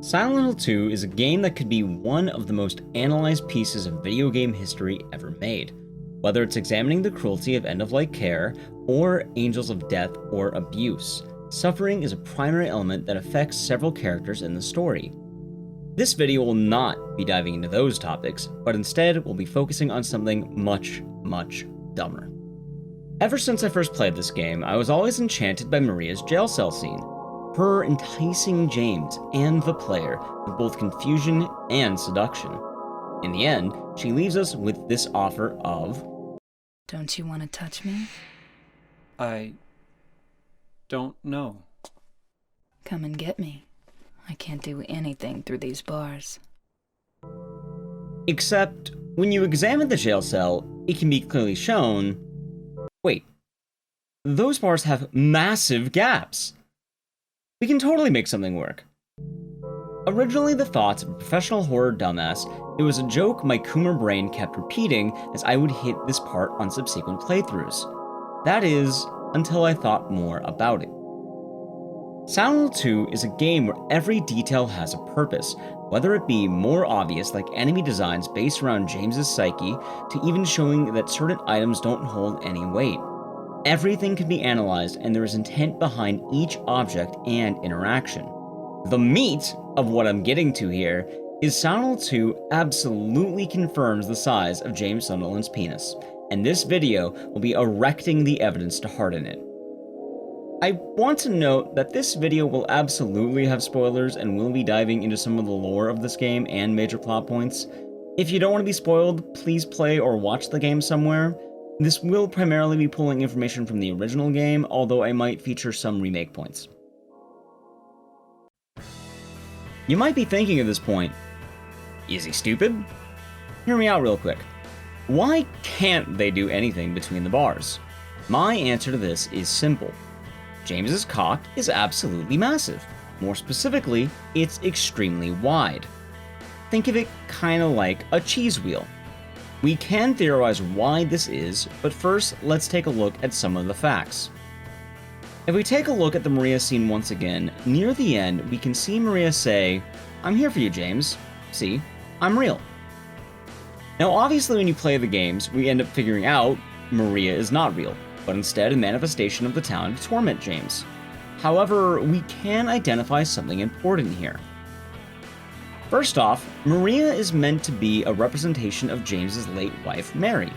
Silent Hill 2 is a game that could be one of the most analyzed pieces of video game history ever made. Whether it's examining the cruelty of end-of-life care, or angels of death or abuse, suffering is a primary element that affects several characters in the story. This video will not be diving into those topics, but instead we'll be focusing on something much, much dumber. Ever since I first played this game, I was always enchanted by Maria's jail cell scene. Her enticing James and the player with both confusion and seduction. In the end, she leaves us with this offer of, "Don't you want to touch me? I don't know. Come and get me. I can't do anything through these bars." Except, when you examine the jail cell, it can be clearly shown, wait, those bars have massive gaps. We can totally make something work. Originally the thoughts of a professional horror dumbass, it was a joke my Coomer brain kept repeating as I would hit this part on subsequent playthroughs. That is, until I thought more about it. Silent Hill 2 is a game where every detail has a purpose, whether it be more obvious like enemy designs based around James's psyche, to even showing that certain items don't hold any weight. Everything can be analyzed and there is intent behind each object and interaction. The meat of what I'm getting to here is Silent Hill 2 absolutely confirms the size of James Sunderland's penis, and this video will be erecting the evidence to harden it. I want to note that this video will absolutely have spoilers and will be diving into some of the lore of this game and major plot points. If you don't want to be spoiled, please play or watch the game somewhere. This will primarily be pulling information from the original game, although I might feature some remake points. You might be thinking at this point, is he stupid? Hear me out real quick. Why can't they do anything between the bars? My answer to this is simple. James's cock is absolutely massive. More specifically, it's extremely wide. Think of it kinda like a cheese wheel. We can theorize why this is, but first, let's take a look at some of the facts. If we take a look at the Maria scene once again, near the end, we can see Maria say, "I'm here for you, James. See, I'm real." Now obviously when you play the games, we end up figuring out Maria is not real, but instead a manifestation of the town to torment James. However, we can identify something important here. First off, Maria is meant to be a representation of James's late wife, Mary.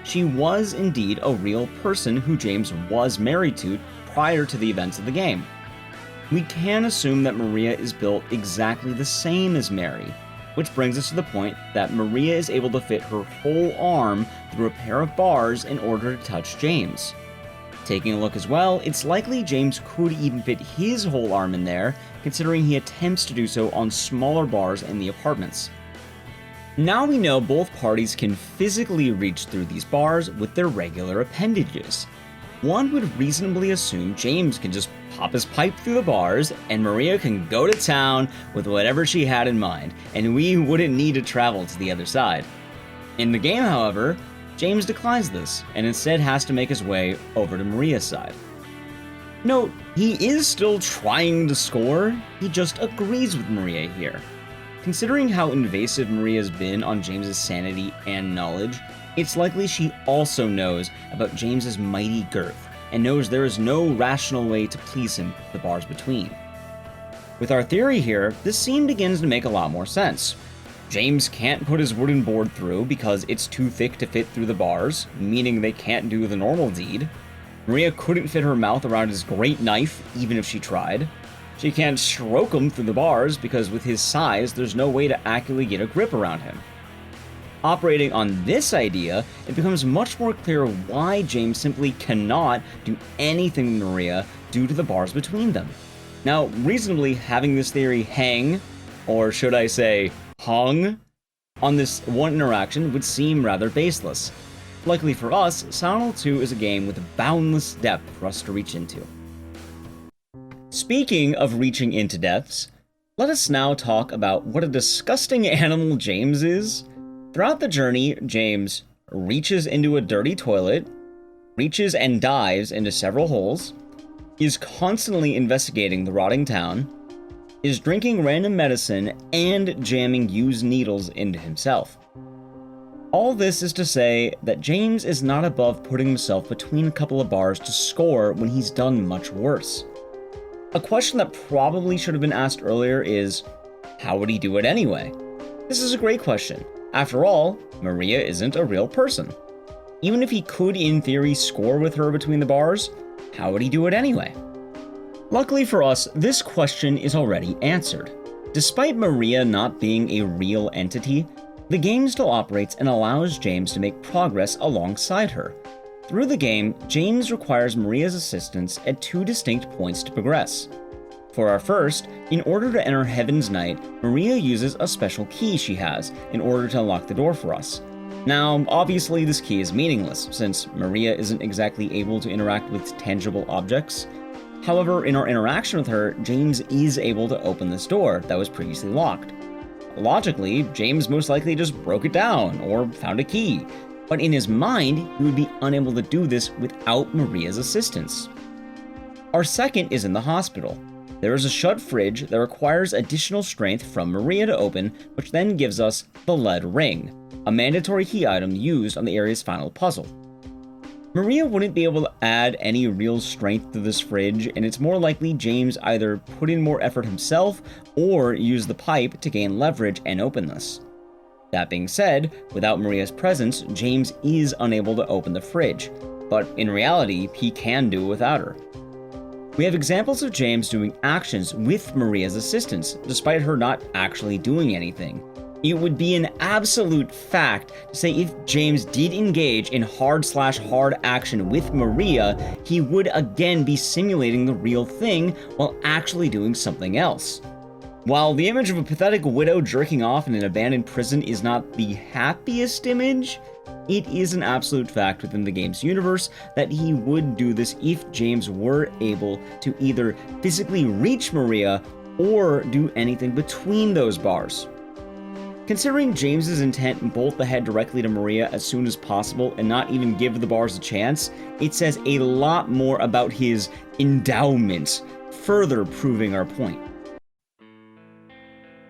She was indeed a real person who James was married to prior to the events of the game. We can assume that Maria is built exactly the same as Mary, which brings us to the point that Maria is able to fit her whole arm through a pair of bars in order to touch James. Taking a look as well, it's likely James could even fit his whole arm in there, considering he attempts to do so on smaller bars in the apartments. Now we know both parties can physically reach through these bars with their regular appendages. One would reasonably assume James can just pop his pipe through the bars, and Maria can go to town with whatever she had in mind, and we wouldn't need to travel to the other side. In the game, however, James declines this, and instead has to make his way over to Maria's side. Note, he is still trying to score, he just agrees with Maria here. Considering how invasive Maria's been on James's sanity and knowledge, it's likely she also knows about James's mighty girth, and knows there is no rational way to please him with the bars between. With our theory here, this scene begins to make a lot more sense. James can't put his wooden board through because it's too thick to fit through the bars, meaning they can't do the normal deed. Maria couldn't fit her mouth around his great knife, even if she tried. She can't stroke him through the bars because with his size, there's no way to accurately get a grip around him. Operating on this idea, it becomes much more clear why James simply cannot do anything with Maria due to the bars between them. Now, reasonably, having this theory hang, or should I say, hung, on this one interaction would seem rather baseless. Luckily for us, Silent Hill 2 is a game with boundless depth for us to reach into. Speaking of reaching into depths, let us now talk about what a disgusting animal James is. Throughout the journey, James reaches into a dirty toilet, reaches and dives into several holes, is constantly investigating the rotting town, is drinking random medicine and jamming used needles into himself. All this is to say that James is not above putting himself between a couple of bars to score when he's done much worse. A question that probably should have been asked earlier is, how would he do it anyway? This is a great question. After all, Maria isn't a real person. Even if he could in theory score with her between the bars, how would he do it anyway? Luckily for us, this question is already answered. Despite Maria not being a real entity, the game still operates and allows James to make progress alongside her. Through the game, James requires Maria's assistance at two distinct points to progress. For our first, in order to enter Heaven's Night, Maria uses a special key she has in order to unlock the door for us. Now, obviously this key is meaningless, since Maria isn't exactly able to interact with tangible objects. However, in our interaction with her, James is able to open this door that was previously locked. Logically, James most likely just broke it down, or found a key, but in his mind, he would be unable to do this without Maria's assistance. Our second is in the hospital. There is a shut fridge that requires additional strength from Maria to open, which then gives us the lead ring, a mandatory key item used on the area's final puzzle. Maria wouldn't be able to add any real strength to this fridge, and it's more likely James either put in more effort himself or use the pipe to gain leverage and open this. That being said, without Maria's presence, James is unable to open the fridge, but in reality, he can do it without her. We have examples of James doing actions with Maria's assistance, despite her not actually doing anything. It would be an absolute fact to say if James did engage in hard/hard action with Maria, he would again be simulating the real thing while actually doing something else. While the image of a pathetic widow jerking off in an abandoned prison is not the happiest image, it is an absolute fact within the game's universe that he would do this if James were able to either physically reach Maria or do anything between those bars. Considering James's intent to bolt the head directly to Maria as soon as possible and not even give the bars a chance, it says a lot more about his endowment, further proving our point.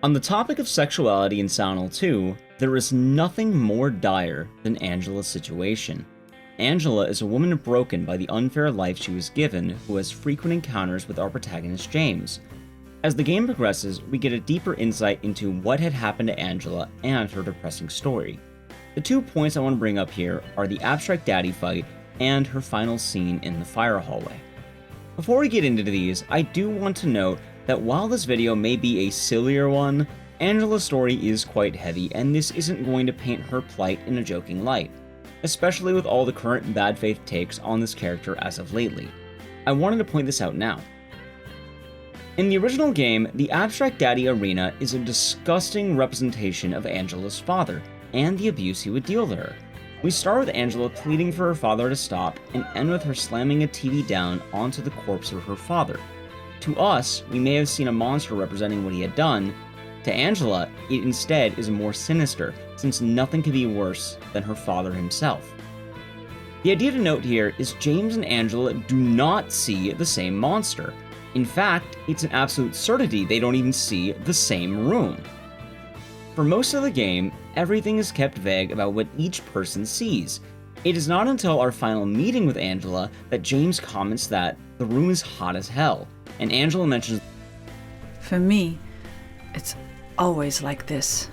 On the topic of sexuality in Silent Hill 2, there is nothing more dire than Angela's situation. Angela is a woman broken by the unfair life she was given who has frequent encounters with our protagonist James. As the game progresses, we get a deeper insight into what had happened to Angela and her depressing story. The 2 points I want to bring up here are the abstract daddy fight and her final scene in the fire hallway. Before we get into these, I do want to note that while this video may be a sillier one, Angela's story is quite heavy, and this isn't going to paint her plight in a joking light, especially with all the current bad faith takes on this character as of lately. I wanted to point this out now. In the original game, the Abstract Daddy Arena is a disgusting representation of Angela's father, and the abuse he would deal to her. We start with Angela pleading for her father to stop, and end with her slamming a TV down onto the corpse of her father. To us, we may have seen a monster representing what he had done. To Angela, it instead is more sinister, since nothing could be worse than her father himself. The idea to note here is James and Angela do not see the same monster. In fact, it's an absolute certainty they don't even see the same room. For most of the game, everything is kept vague about what each person sees. It is not until our final meeting with Angela that James comments that the room is hot as hell, and Angela mentions, For me, it's always like this.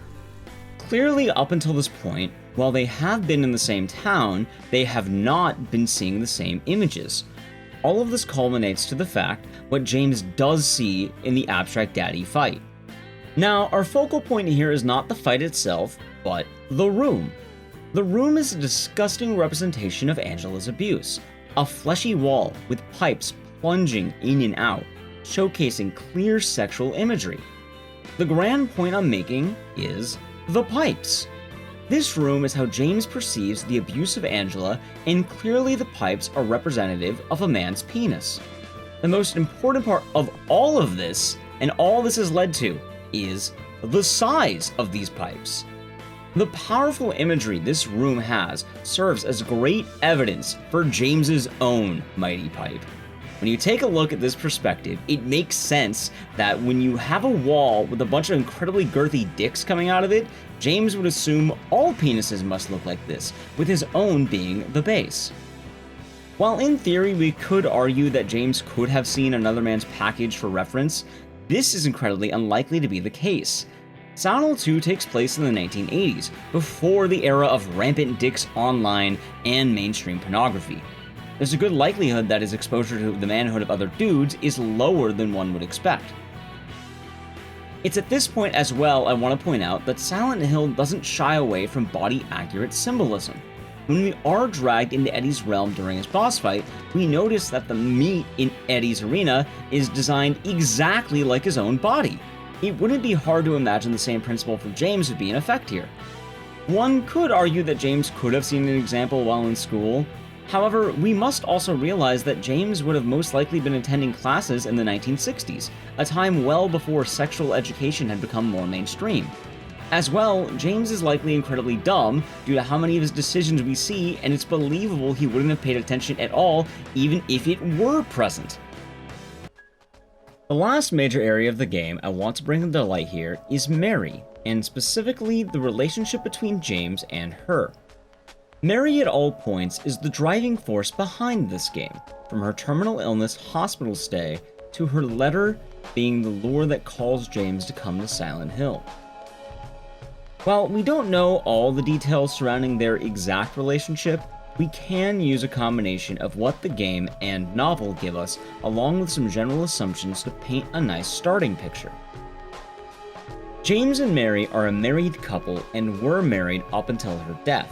Clearly up until this point, while they have been in the same town, they have not been seeing the same images. All of this culminates to the fact what James does see in the Abstract Daddy fight. Now, our focal point here is not the fight itself, but the room. The room is a disgusting representation of Angela's abuse, a fleshy wall with pipes plunging in and out, showcasing clear sexual imagery. The grand point I'm making is the pipes. This room is how James perceives the abuse of Angela, and clearly the pipes are representative of a man's penis. The most important part of all of this, and all this has led to, is the size of these pipes. The powerful imagery this room has serves as great evidence for James's own mighty pipe. When you take a look at this perspective, it makes sense that when you have a wall with a bunch of incredibly girthy dicks coming out of it, James would assume all penises must look like this, with his own being the base. While in theory we could argue that James could have seen another man's package for reference, this is incredibly unlikely to be the case. Silent Hill 2 takes place in the 1980s, before the era of rampant dicks online and mainstream pornography. There's a good likelihood that his exposure to the manhood of other dudes is lower than one would expect. It's at this point as well I want to point out that Silent Hill doesn't shy away from body-accurate symbolism. When we are dragged into Eddie's realm during his boss fight, we notice that the meat in Eddie's arena is designed exactly like his own body. It wouldn't be hard to imagine the same principle for James would be in effect here. One could argue that James could have seen an example while in school. However, we must also realize that James would have most likely been attending classes in the 1960s, a time well before sexual education had become more mainstream. As well, James is likely incredibly dumb due to how many of his decisions we see, and it's believable he wouldn't have paid attention at all even if it were present. The last major area of the game I want to bring to light here is Mary, and specifically the relationship between James and her. Mary at all points is the driving force behind this game, from her terminal illness hospital stay to her letter being the lure that calls James to come to Silent Hill. While we don't know all the details surrounding their exact relationship, we can use a combination of what the game and novel give us, along with some general assumptions to paint a nice starting picture. James and Mary are a married couple and were married up until her death.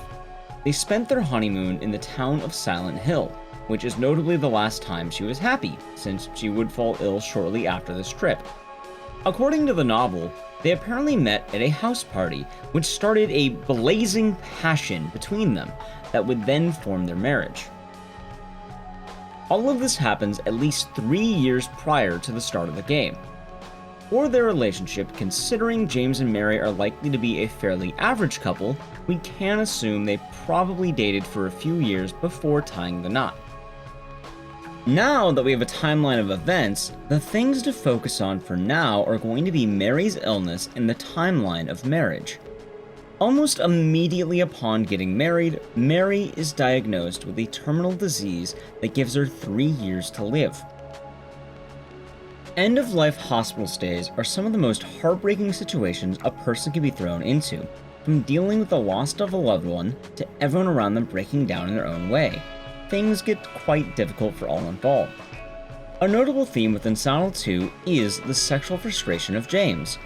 They spent their honeymoon in the town of Silent Hill, which is notably the last time she was happy, since she would fall ill shortly after this trip. According to the novel, they apparently met at a house party, which started a blazing passion between them that would then form their marriage. All of this happens at least 3 years prior to the start of the game. For their relationship, considering James and Mary are likely to be a fairly average couple, we can assume they probably dated for a few years before tying the knot. Now that we have a timeline of events, the things to focus on for now are going to be Mary's illness and the timeline of marriage. Almost immediately upon getting married, Mary is diagnosed with a terminal disease that gives her 3 years to live. End-of-life hospital stays are some of the most heartbreaking situations a person can be thrown into, from dealing with the loss of a loved one to everyone around them breaking down in their own way. Things get quite difficult for all involved. A notable theme within Silent Hill 2 is the sexual frustration of James.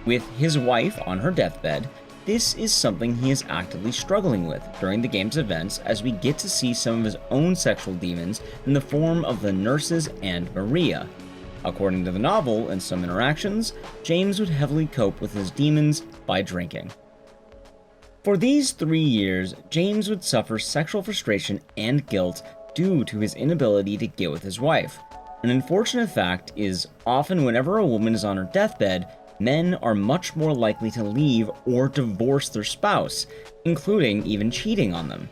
With his wife on her deathbed, this is something he is actively struggling with during the game's events, as we get to see some of his own sexual demons in the form of the nurses and Maria. According to the novel and some interactions, James would heavily cope with his demons by drinking. For these 3 years, James would suffer sexual frustration and guilt due to his inability to get with his wife. An unfortunate fact is, often whenever a woman is on her deathbed, men are much more likely to leave or divorce their spouse, including even cheating on them.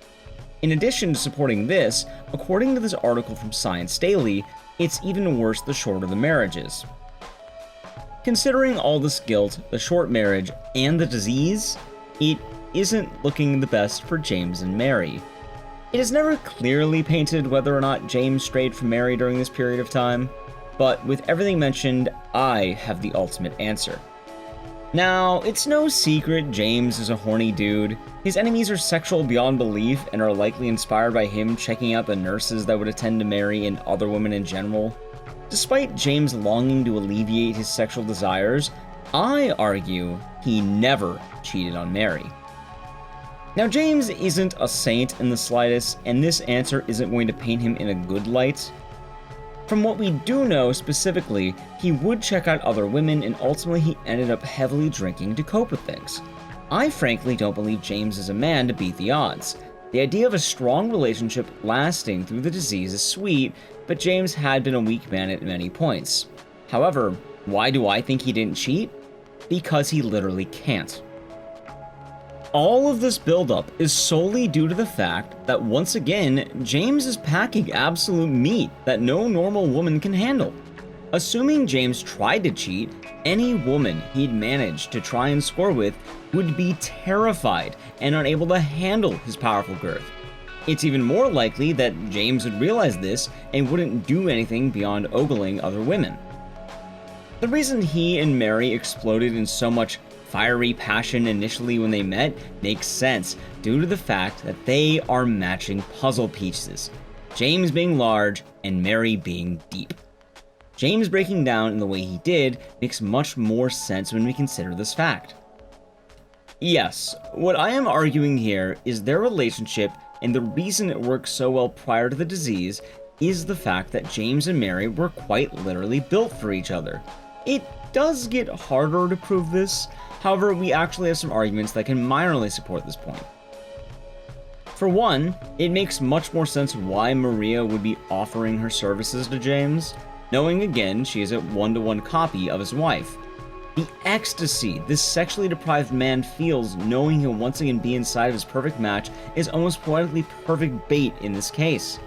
In addition to supporting this, according to this article from Science Daily, it's even worse the shorter the marriage is. Considering all this guilt, the short marriage, and the disease, it isn't looking the best for James and Mary. It is never clearly painted whether or not James strayed from Mary during this period of time, but with everything mentioned, I have the ultimate answer. Now, it's no secret James is a horny dude. His enemies are sexual beyond belief and are likely inspired by him checking out the nurses that would attend to Mary and other women in general. Despite James longing to alleviate his sexual desires, I argue he never cheated on Mary. Now, James isn't a saint in the slightest, and this answer isn't going to paint him in a good light. From what we do know specifically, he would check out other women, and ultimately he ended up heavily drinking to cope with things. I frankly don't believe James is a man to beat the odds. The idea of a strong relationship lasting through the disease is sweet, but James had been a weak man at many points. However, why do I think he didn't cheat? Because he literally can't. All of this buildup is solely due to the fact that once again, James is packing absolute meat that no normal woman can handle. Assuming James tried to cheat, any woman he'd managed to try and score with would be terrified and unable to handle his powerful girth. It's even more likely that James would realize this and wouldn't do anything beyond ogling other women. The reason he and Mary exploded in so much fiery passion initially when they met makes sense due to the fact that they are matching puzzle pieces, James being large and Mary being deep. James breaking down in the way he did makes much more sense when we consider this fact. Yes, what I am arguing here is their relationship, and the reason it worked so well prior to the disease is the fact that James and Mary were quite literally built for each other. It does get harder to prove this, however, we actually have some arguments that can minorly support this point. For one, it makes much more sense why Maria would be offering her services to James, knowing again she is a one-to-one copy of his wife. The ecstasy this sexually deprived man feels knowing he'll once again be inside of his perfect match is almost poetically perfect bait in this case.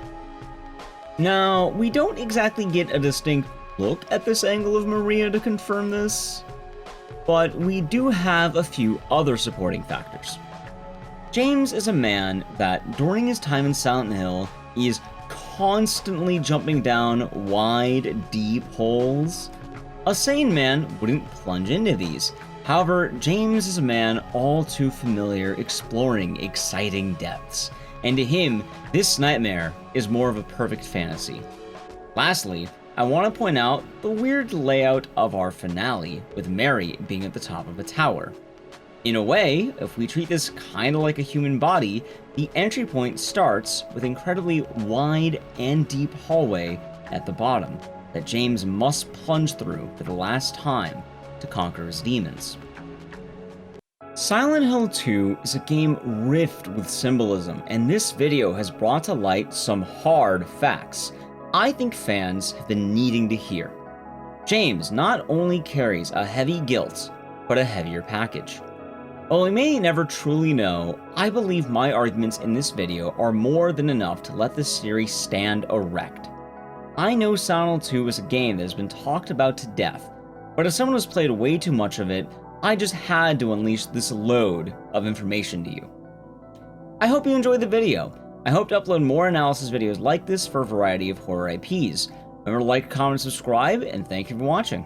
Now, we don't exactly get a distinct look at this angle of Maria to confirm this, but we do have a few other supporting factors. James is a man that, during his time in Silent Hill, is constantly jumping down wide, deep holes. A sane man wouldn't plunge into these. However, James is a man all too familiar exploring exciting depths, and to him, this nightmare is more of a perfect fantasy. Lastly, I want to point out the weird layout of our finale, with Mary being at the top of a tower. In a way, if we treat this kinda like a human body, the entry point starts with incredibly wide and deep hallway at the bottom that James must plunge through for the last time to conquer his demons. Silent Hill 2 is a game rife with symbolism, and this video has brought to light some hard facts I think fans have been needing to hear. James not only carries a heavy guilt, but a heavier package. While we may never truly know, I believe my arguments in this video are more than enough to let this series stand erect. I know Silent Hill 2 is a game that has been talked about to death, but as someone who's played way too much of it, I just had to unleash this load of information to you. I hope you enjoyed the video. I hope to upload more analysis videos like this for a variety of horror IPs. Remember to like, comment, subscribe, and thank you for watching.